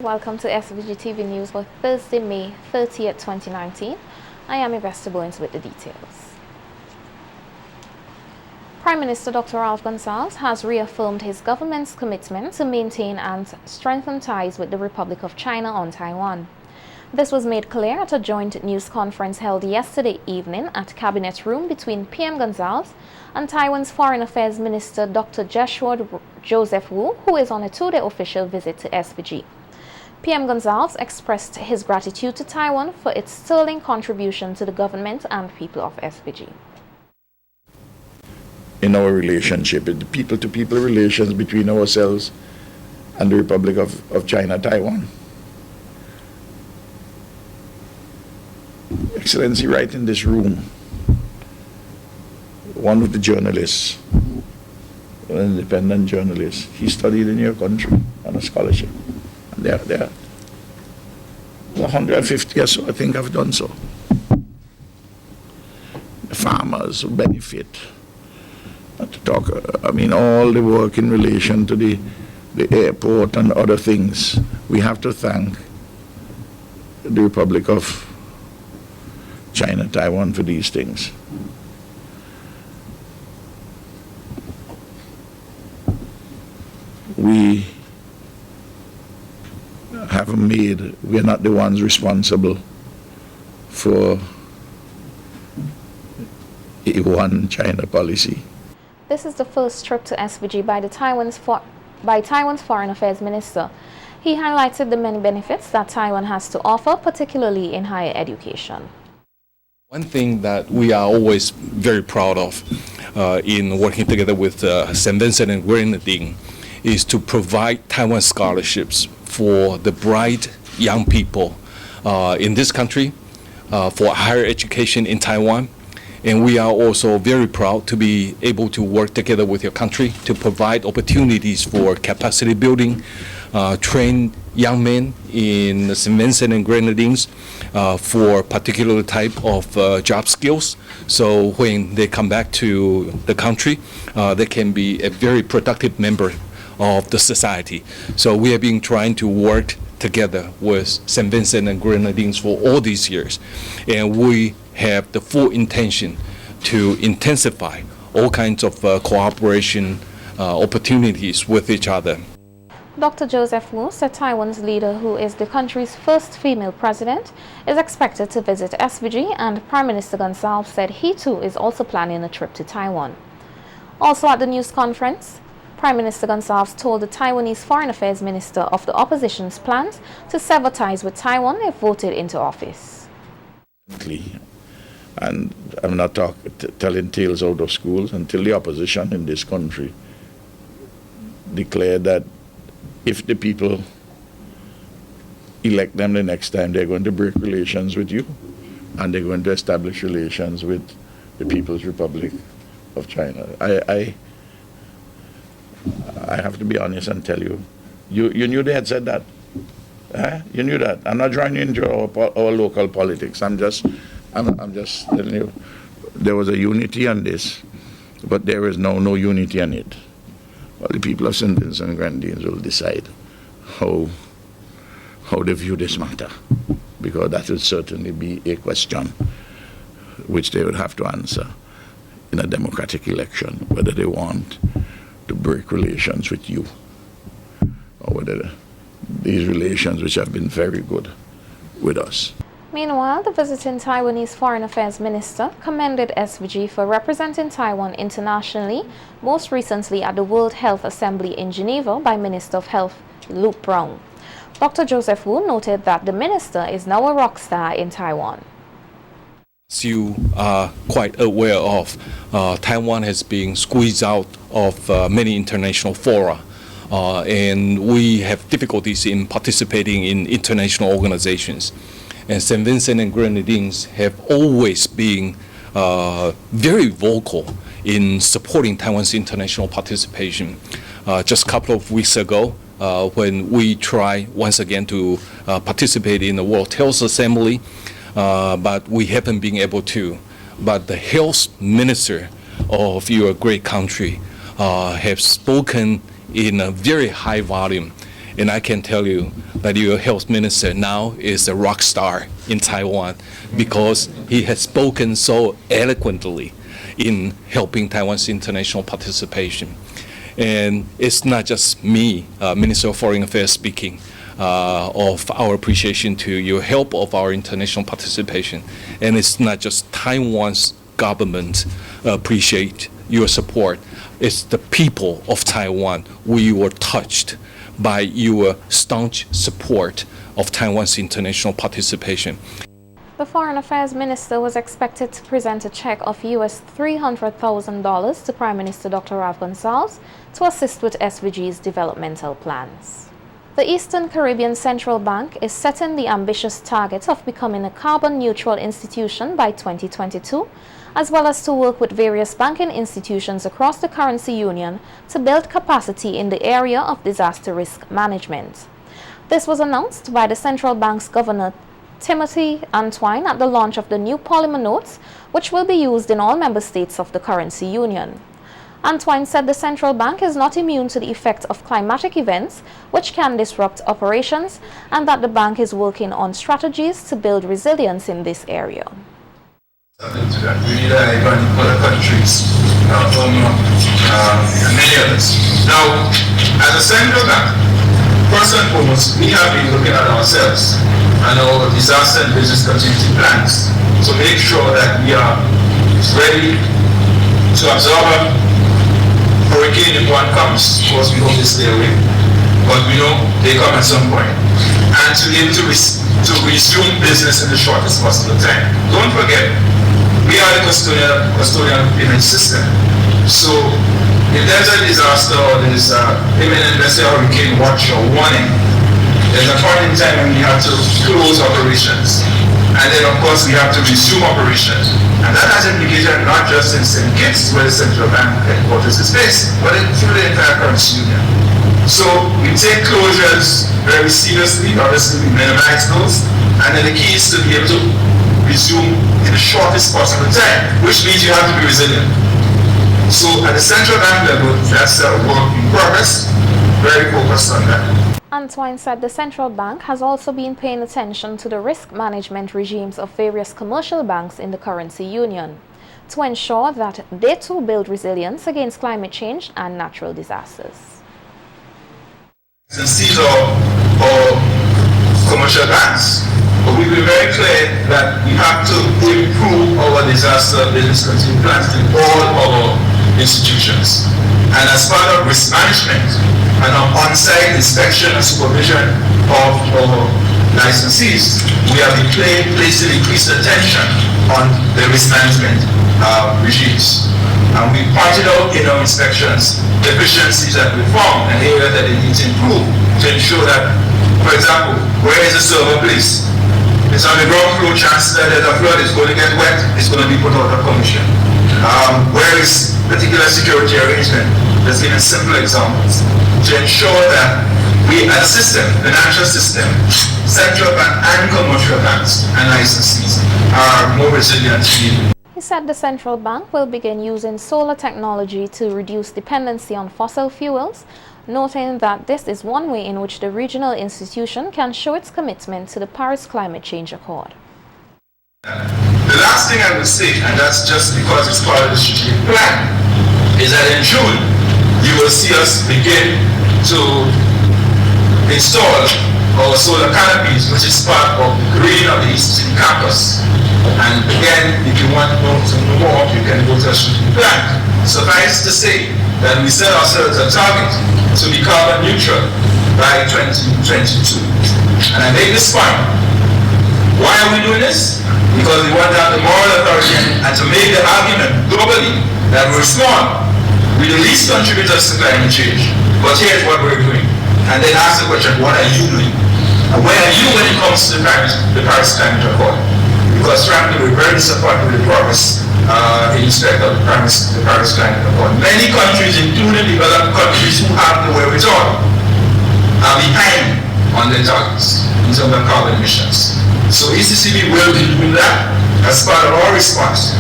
Welcome to SVGTV News for Thursday, May 30th, 2019. I am Investor Bowens with the details. Prime Minister Dr. Ralph Gonsalves has reaffirmed his government's commitment to maintain and strengthen ties with the Republic of China on Taiwan. This was made clear at a joint news conference held yesterday evening at Cabinet Room between PM Gonsalves and Taiwan's Foreign Affairs Minister Dr. Joseph Wu, who is on a two-day official visit to SVG. PM Gonsalves expressed his gratitude to Taiwan for its sterling contribution to the government and people of SVG. In our relationship, the people-to-people relations between ourselves and the Republic of China, Taiwan. Excellency, right in this room, one of the journalists, an independent journalist, he studied in your country on a scholarship. And there 150 or so, I think, have done so. The farmers who benefit. Not to talk, all the work in relation to the airport and other things. We have to thank the Republic of China, Taiwan for these things. We are not the ones responsible for a one China policy. This is the first trip to SVG by Taiwan's Foreign Affairs Minister. He highlighted the many benefits that Taiwan has to offer, particularly in higher education. One thing that we are always very proud of in working together with St. Vincent and Grenadines is to provide Taiwan scholarships for the bright young people in this country for higher education in Taiwan. And we are also very proud to be able to work together with your country to provide opportunities for capacity building, train young men in St. Vincent and Grenadines for particular type of job skills. So when they come back to the country, they can be a very productive member of the society. So we have been trying to work together with St. Vincent and Grenadines for all these years. And we have the full intention to intensify all kinds of cooperation opportunities with each other. Dr. Joseph Wu said Taiwan's leader, who is the country's first female president, is expected to visit SVG, and Prime Minister Gonsalves said he too is also planning a trip to Taiwan. Also at the news conference, Prime Minister Gonsalves told the Taiwanese Foreign Affairs Minister of the opposition's plans to sever ties with Taiwan if voted into office. And I'm not telling tales out of schools until the opposition in this country declared that if the people elect them the next time, they're going to break relations with you and they're going to establish relations with the People's Republic of China. I have to be honest and tell you, you knew they had said that. You knew that. I'm not joining into our local politics. I'm just telling you, there was a unity on this, but there is no unity on it. Well, the people of St. Vincent and Grenadines will decide how they view this matter, because that would certainly be a question which they would have to answer in a democratic election, whether they want to break relations with you or whether these relations, which have been very good with us. Meanwhile, the visiting Taiwanese Foreign Affairs Minister commended SVG for representing Taiwan internationally, most recently at the World Health Assembly in Geneva by Minister of Health Luke Brown. Dr. Joseph Wu noted that the minister is now a rock star in Taiwan. As you are quite aware of, Taiwan has been squeezed out of many international fora. And we have difficulties in participating in international organizations. And St. Vincent and Grenadines have always been very vocal in supporting Taiwan's international participation. Just a couple of weeks ago, when we tried once again to participate in the World Health Assembly, but we haven't been able to. But the health minister of your great country have spoken in a very high volume And I can tell you that your health minister now is a rock star in Taiwan because he has spoken so eloquently in helping Taiwan's international participation. And it's not just me, Minister of Foreign Affairs, speaking of our appreciation to your help of our international participation. And it's not just Taiwan's government appreciate your support. It's the people of Taiwan. We were touched by your staunch support of Taiwan's international participation. The Foreign Affairs Minister was expected to present a check of US $300,000 to Prime Minister Dr. Ralph Gonsalves to assist with SVG's developmental plans. The Eastern Caribbean Central Bank is setting the ambitious target of becoming a carbon-neutral institution by 2022, as well as to work with various banking institutions across the currency union to build capacity in the area of disaster risk management. This was announced by the central bank's governor Timothy Antoine at the launch of the new polymer notes, which will be used in all member states of the currency union. Antoine said the central bank is not immune to the effect of climatic events, which can disrupt operations, and that the bank is working on strategies to build resilience in this area. We rely on other countries, and many others. Now, as a central bank, first and foremost, we have been looking at ourselves and our disaster and business continuity plans to make sure that we are ready to absorb a hurricane if one comes. Of course, we hope they stay away, but we know they come at some point. And to be able to resume business in the shortest possible time. Don't forget, we are the custodian payment system. So if there's a disaster or there's imminent, let's say, hurricane watch or warning, there's a point in time when we have to close operations. And then, of course, we have to resume operations. And that has implication not just in St. Kitts, where the central bank headquarters is based, but through the entire currency union. So we take closures very seriously. Obviously, we minimize those. And then the key is to be able to resume in the shortest possible time, which means you have to be resilient. So at the central bank level, that's a work in progress, very focused on that. Antoine said the central bank has also been paying attention to the risk management regimes of various commercial banks in the currency union to ensure that they too build resilience against climate change and natural disasters. Since these are commercial banks, but we've been very clear that we have to improve our disaster business continuity plans in all our institutions. And as part of risk management and our on-site inspection and supervision of our licensees, we have been placing increased attention on the risk management regimes. And we pointed out in our inspections deficiencies that we found and areas that they need to improve to ensure that, for example, where is the server placed? It's on the ground floor, chances that there's a flood, it's going to get wet, it's going to be put out of commission. Where is particular security arrangement? Let's give simple examples to ensure that we as a system, financial system, central bank and commercial banks and licensees are more resilient. He said the central bank will begin using solar technology to reduce dependency on fossil fuels, noting that this is one way in which the regional institution can show its commitment to the Paris Climate Change Accord. The last thing I would say, and that's just because it's part of the strategic plan, is that in June, you will see us begin to install our solar canopies, which is part of the green of the East City campus. And again, if you want to know more, you can go to a strategic plan. Suffice to say that we set ourselves a target to be carbon neutral by 2022. And I make this point. Why are we doing this? Because we want to have the moral authority and to make the argument globally that we're small, we're the least contributors to climate change, but here's what we're doing. And then ask the question, what are you doing? And where are you when it comes to the Paris Climate Accord? Because frankly, we're very disappointed with the progress in respect of the Paris Climate Accord. Many countries, including developed countries who have the wherewithal, are behind on their targets in terms of carbon emissions. So ECCB will be doing that as part of our response.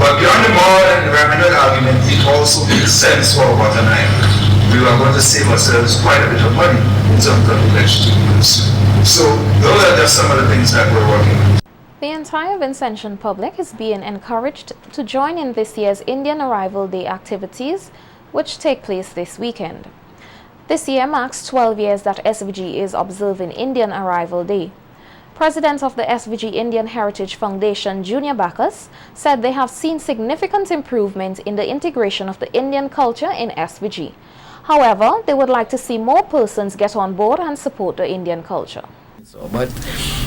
But beyond the moral and environmental argument, it also makes sense for our bottom line. we are going to save ourselves quite a bit of money in terms of election. So those are just some of the things that we're working on. The entire Vincentian public is being encouraged to join in this year's Indian Arrival Day activities, which take place this weekend. This year marks 12 years that SVG is observing Indian Arrival Day. President of the SVG Indian Heritage Foundation, Junior Bacchus, said they have seen significant improvement in the integration of the Indian culture in SVG. However, they would like to see more persons get on board and support the Indian culture. But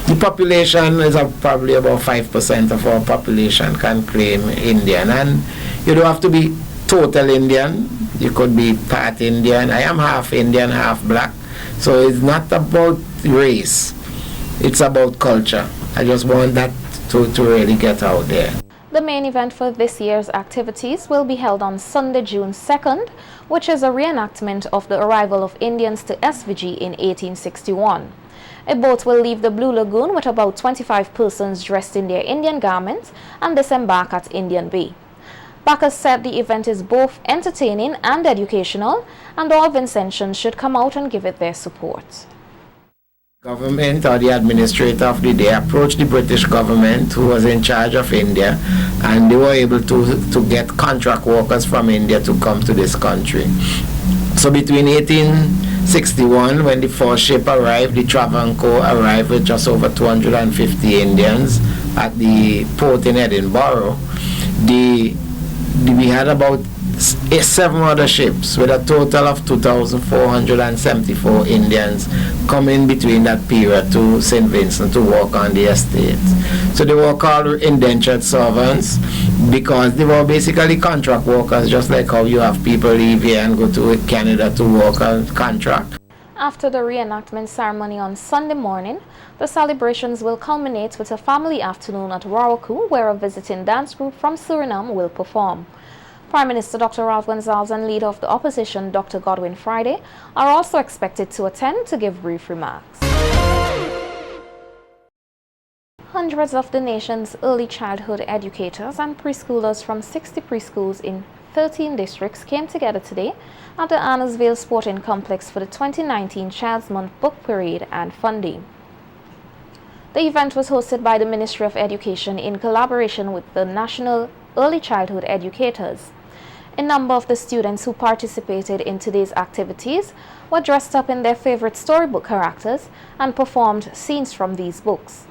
the population is probably about 5% of our population can claim Indian, and you don't have to be total Indian. You could be part Indian. I am half Indian, half black. So it's not about race. It's about culture. I just want that to really get out there. The main event for this year's activities will be held on Sunday, June 2nd, which is a reenactment of the arrival of Indians to SVG in 1861. A boat will leave the Blue Lagoon with about 25 persons dressed in their Indian garments and disembark at Indian Bay. Bacchus said the event is both entertaining and educational, and all Vincentians should come out and give it their support. Government or the administrator of the day approached the British government, who was in charge of India, and they were able to get contract workers from India to come to this country. So between 1861, when the first ship arrived, the Travancore arrived with just over 250 Indians at the port in Edinburgh. We had about 7 other ships with a total of 2,474 Indians coming between that period to St. Vincent to work on the estate. So they were called indentured servants because they were basically contract workers, just like how you have people leave here and go to Canada to work on contract. After the reenactment ceremony on Sunday morning, the celebrations will culminate with a family afternoon at Warwaku, where a visiting dance group from Suriname will perform. Prime Minister Dr. Ralph Gonsalves and Leader of the Opposition, Dr. Godwin Friday, are also expected to attend to give brief remarks. Hundreds of the nation's early childhood educators and preschoolers from 60 preschools in 13 districts came together today at the Arnorsville Sporting Complex for the 2019 Child's Month Book Parade and Fun Day. The event was hosted by the Ministry of Education in collaboration with the National Early Childhood Educators. A number of the students who participated in today's activities were dressed up in their favorite storybook characters and performed scenes from these books.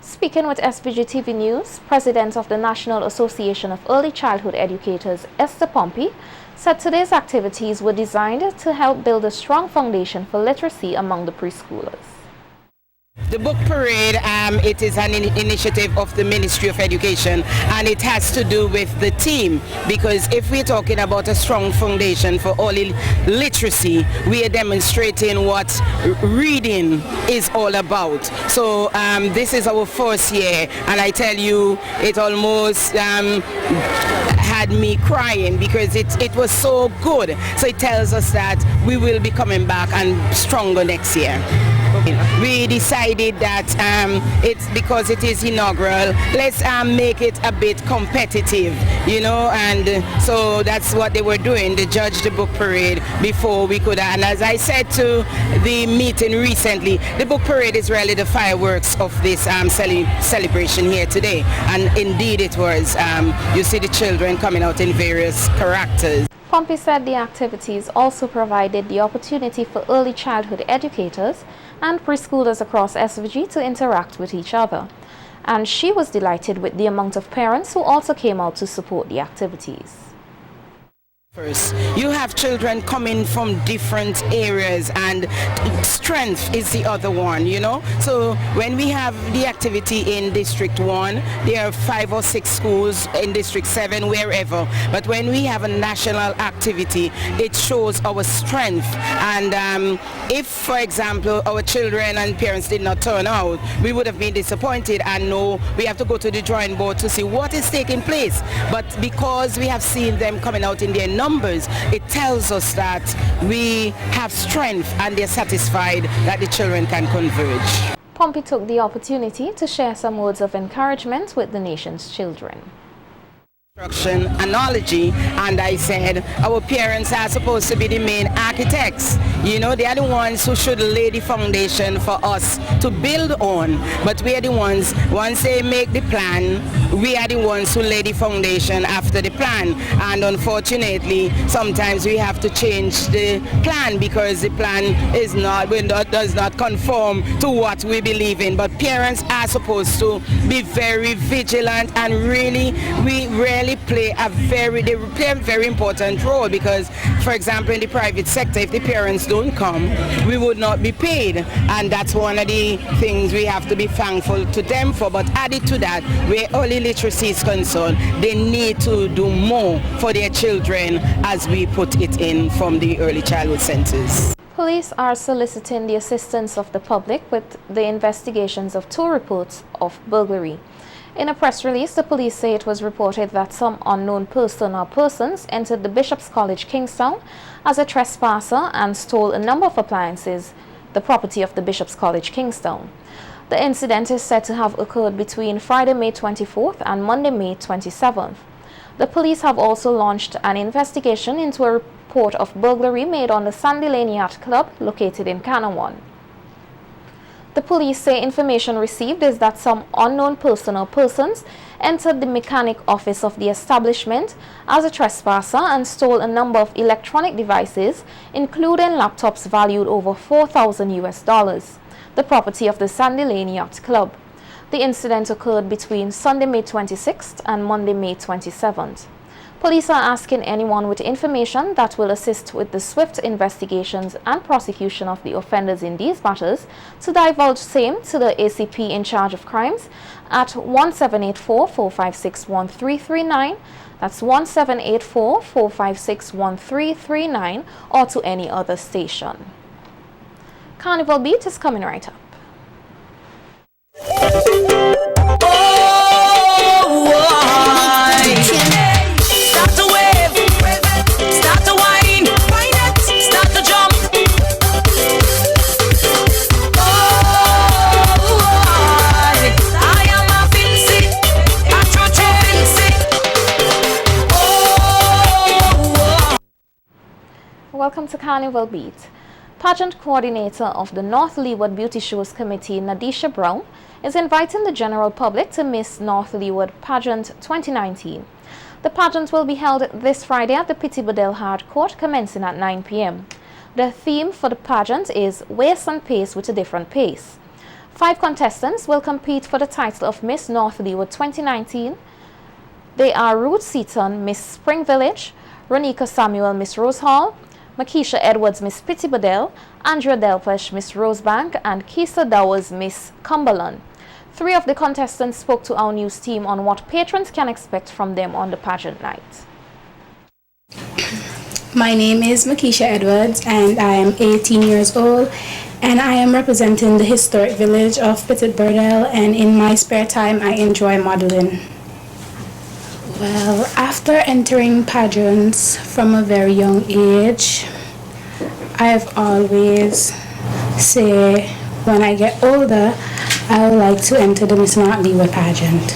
Speaking with SVGTV News, President of the National Association of Early Childhood Educators, Esther Pompey, said today's activities were designed to help build a strong foundation for literacy among the preschoolers. The book parade, it is an initiative of the Ministry of Education, and it has to do with the theme, because if we're talking about a strong foundation for early literacy, we are demonstrating what reading is all about. So this is our first year, and I tell you, it almost had me crying because it was so good. So it tells us that we will be coming back and stronger next year. We decided that it's because it is inaugural, let's make it a bit competitive, you know, and so that's what they were doing. They judged the book parade before we could, and as I said to the meeting recently, the book parade is really the fireworks of this celebration here today, and indeed it was. You see the children coming out in various characters. Pompey said the activities also provided the opportunity for early childhood educators and preschoolers across SVG to interact with each other. And she was delighted with the amount of parents who also came out to support the activities. First, you have children coming from different areas, and strength is the other one, you know. So when we have the activity in District 1, there are 5 or 6 schools in District 7, wherever. But when we have a national activity, it shows our strength. And if, for example, our children and parents did not turn out, we would have been disappointed and know we have to go to the drawing board to see what is taking place. But because we have seen them coming out in their numbers, it tells us that we have strength and they're satisfied that the children can converge. Pompey took the opportunity to share some words of encouragement with the nation's children. Analogy, and I said our parents are supposed to be the main architects. You know, they are the ones who should lay the foundation for us to build on, but we are the ones, once they make the plan, we are the ones who lay the foundation after the plan. And unfortunately, sometimes we have to change the plan because the plan does not conform to what we believe in. But parents are supposed to be very vigilant, and really they play a very important role, because, for example, in the private sector, if the parents don't come, we would not be paid, and that's one of the things we have to be thankful to them for. But added to that, where early literacy is concerned, they need to do more for their children as we put it in from the early childhood centers. Police are soliciting the assistance of the public with the investigations of 2 reports of burglary. In a press release, the police say it was reported that some unknown person or persons entered the Bishop's College, Kingstown, as a trespasser and stole a number of appliances, the property of the Bishop's College, Kingstown. The incident is said to have occurred between Friday, May 24th and Monday, May 27th. The police have also launched an investigation into a report of burglary made on the Sandy Lane Yacht Club located in Kanawan. The police say information received is that some unknown person or persons entered the mechanic office of the establishment as a trespasser and stole a number of electronic devices, including laptops valued over $4,000, the property of the Sandy Lane Yacht Club. The incident occurred between Sunday, May 26th and Monday, May 27th. Police are asking anyone with information that will assist with the swift investigations and prosecution of the offenders in these matters to divulge same to the ACP in charge of crimes at 1784-456-1339, that's 1784-456-1339, or to any other station. Carnival Beat is coming right up. Welcome to Carnival Beat. Pageant coordinator of the Northleeward Beauty Shows Committee, Nadisha Brown, is inviting the general public to Miss Northleeward Pageant 2019. The pageant will be held this Friday at the Pitty Bedell Hard Court, commencing at 9 p.m. The theme for the pageant is Waist and Pace with a Different Pace. 5 contestants will compete for the title of Miss Northleeward 2019. They are Ruth Seaton, Miss Spring Village; Ronika Samuel, Miss Rose Hall; Makisha Edwards, Miss Pitty Bedell; Andrea Delpesh, Miss Rosebank; and Kisa Dowers, Miss Cumberland. 3 of the contestants spoke to our news team on what patrons can expect from them on the pageant night. My name is Makisha Edwards and I am 18 years old, and I am representing the historic village of Pitty Bedell, and in my spare time I enjoy modeling. Well, after entering pageants from a very young age, I've always said when I get older, I would like to enter the Miss Northleeward pageant.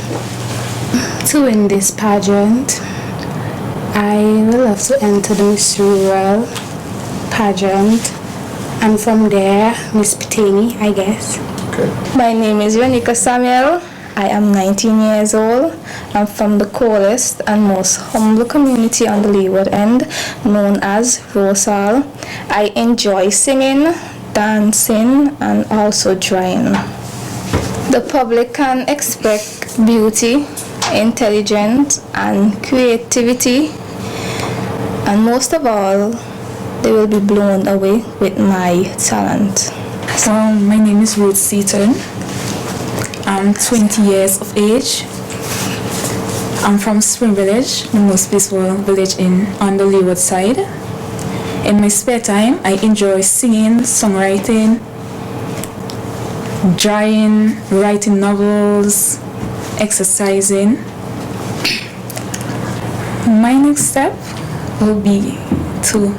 To win this pageant, I would love to enter the Miss Rural pageant, and from there, Miss Pitini, I guess. Okay. My name is Ronika Samuel. I am 19 years old. I'm from the coolest and most humble community on the Leeward end, known as Rosal. I enjoy singing, dancing, and also drawing. The public can expect beauty, intelligence, and creativity, and most of all, they will be blown away with my talent. So, my name is Ruth Seaton. I'm 20 years of age. I'm from Spring Village, the most peaceful village on the Leeward side. In my spare time, I enjoy singing, songwriting, drawing, writing novels, exercising. My next step will be to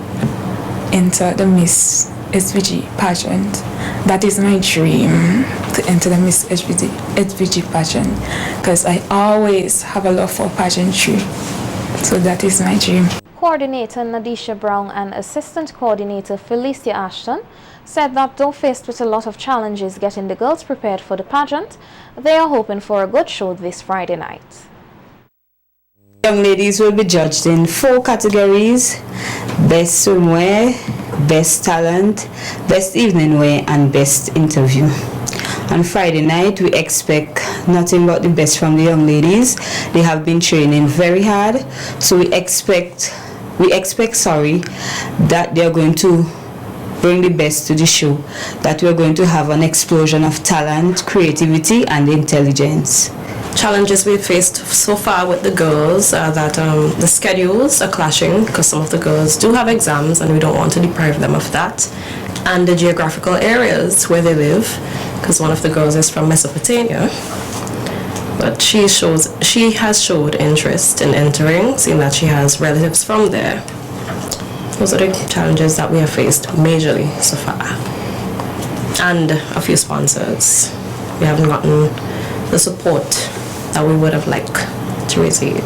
enter the Miss SVG pageant. That is my dream. to enter the Miss SVG pageant because I always have a love for pageantry. So that is my dream. Coordinator Nadisha Brown and Assistant Coordinator Felicia Ashton said that though faced with a lot of challenges getting the girls prepared for the pageant, they are hoping for a good show this Friday night. Young ladies will be judged in 4 categories: Best Swimwear, Best Talent, Best Evening Wear, and Best Interview. On Friday night, we expect nothing but the best from the young ladies. They have been training very hard, so we expect that they are going to bring the best to the show, that we are going to have an explosion of talent, creativity, and intelligence. Challenges we've faced so far with the girls are that the schedules are clashing because some of the girls do have exams and we don't want to deprive them of that, and the geographical areas where they live, because one of the girls is from Mesopotamia, but she has showed interest in entering, seeing that she has relatives from there. Those are the challenges that we have faced majorly so far, and a few sponsors. We haven't gotten the support that we would have liked to receive.